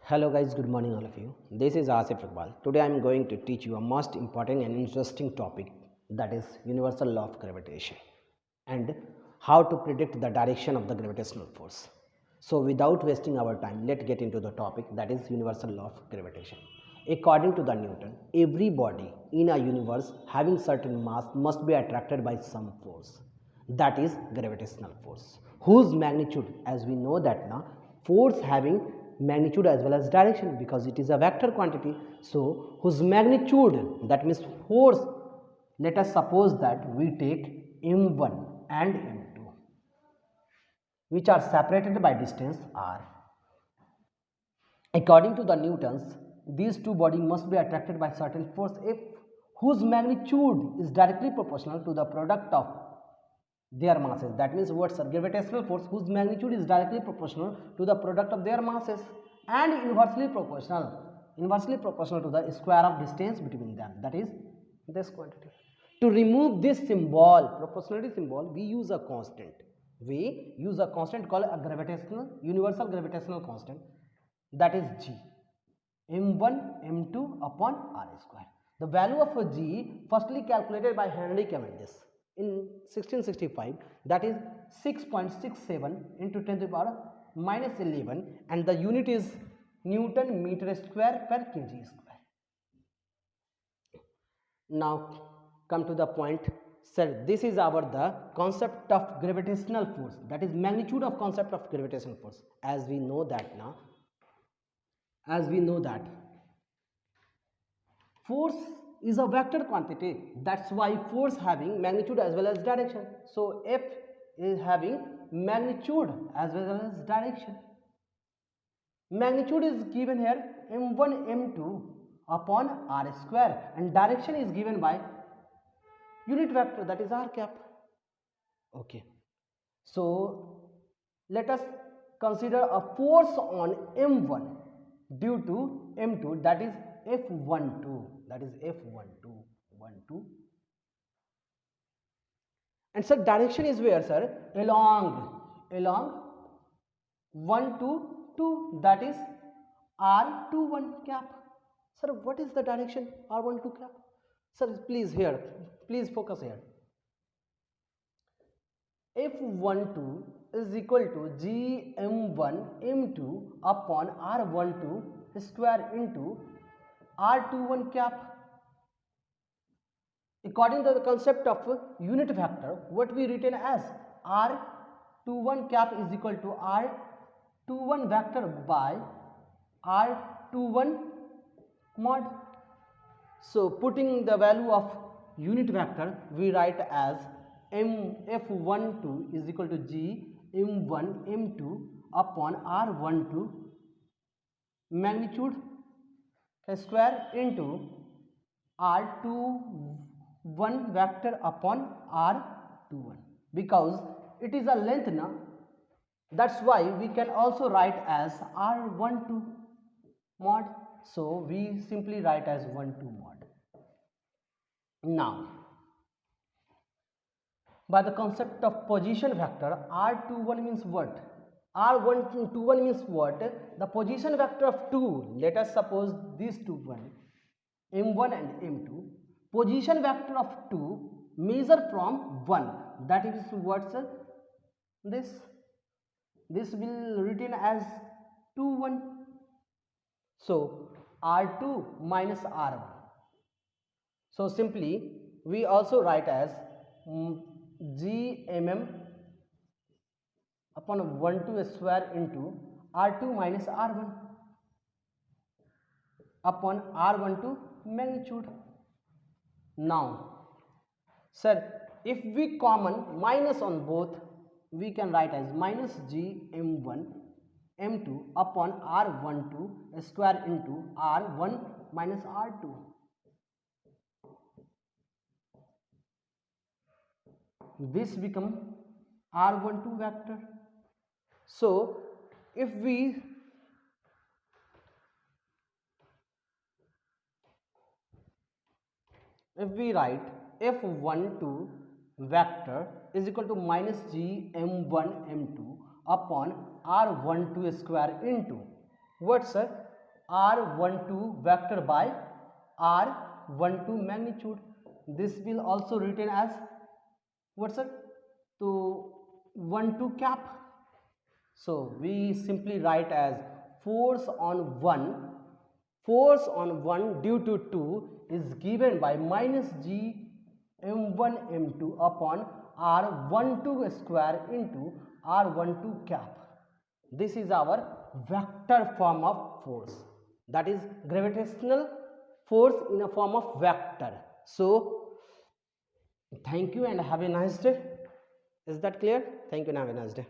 Hello guys, good morning all of you. This is Asif Iqbal. Today I am going to teach you a most important and interesting topic, that is universal law of gravitation and how to predict the direction of the gravitational force. So without wasting our time, let's get into the topic, that is universal law of gravitation. According to the Newton, every body in a universe having certain mass must be attracted by some force, that is gravitational force, whose magnitude, as we know that now, force having magnitude as well as direction because it is a vector quantity. So whose magnitude, that means force, let us suppose that we take m1 and m2, which are separated by distance r. According to the Newtons, these two bodies must be attracted by certain force F, whose magnitude is directly proportional to the product of their masses. That means what, sir? Gravitational force whose magnitude is directly proportional to the product of their masses and inversely proportional to the square of distance between them, that is this quantity. To remove this symbol, proportionality symbol, we use a constant. We use a constant called a universal gravitational constant, that is G, m1 m2 upon r square. The value of a G firstly calculated by Henry Cavendish in 1665, that is 6.67 into 10 to the power minus 11, and the unit is Newton meter square per kg square. Now come to the point, sir. This is our the concept of gravitational force, that is magnitude of concept of gravitational force. As we know that force is a vector quantity, that's why force having magnitude as well as direction. So F is having magnitude as well as direction. Magnitude is given here m1 m2 upon r square, and direction is given by unit vector, that is r cap. Okay, so let us consider a force on m1 due to m2, that is F12, that is F12, and sir direction is where, sir? Along 1 to 2, that is R21 cap. Sir, what is the direction R12 cap? Sir, please focus here. F12 is equal to Gm1 m2 upon R12 square into R21 cap. According to the concept of unit vector, what we written as R21 cap is equal to R21 vector by R21 mod. So putting the value of unit vector, we write as F12 is equal to G m1 m2 upon R12 magnitude square into R21 vector upon R21, because it is a length now, that's why we can also write as R12 mod. So we simply write as 12 mod. Now by the concept of position vector, R21 means what? R121 means what? The position vector of 2, let us suppose these two one, m1 and m2. Position vector of 2 measure from 1, that is what, sir? This will written as 2 1. So R2 minus R1. So simply we also write as Gmm upon 1 2 square into R2 minus R1 upon R12 magnitude. Now, sir, if we common minus on both, we can write as minus Gm1 m2 upon R12 square into R1 minus R2. This become R12 vector. So if we write F12 vector is equal to minus Gm1 m2 upon R12 square into what, sir? r12 vector by r12 magnitude. This will also written as what, sir? So 12 cap. So we simply write as force on 1 due to 2 is given by minus g m1 m2 upon r12 square into r12 cap. This is our vector form of force, that is gravitational force in a form of vector. So thank you and have a nice day. Is that clear? Thank you and have a nice day.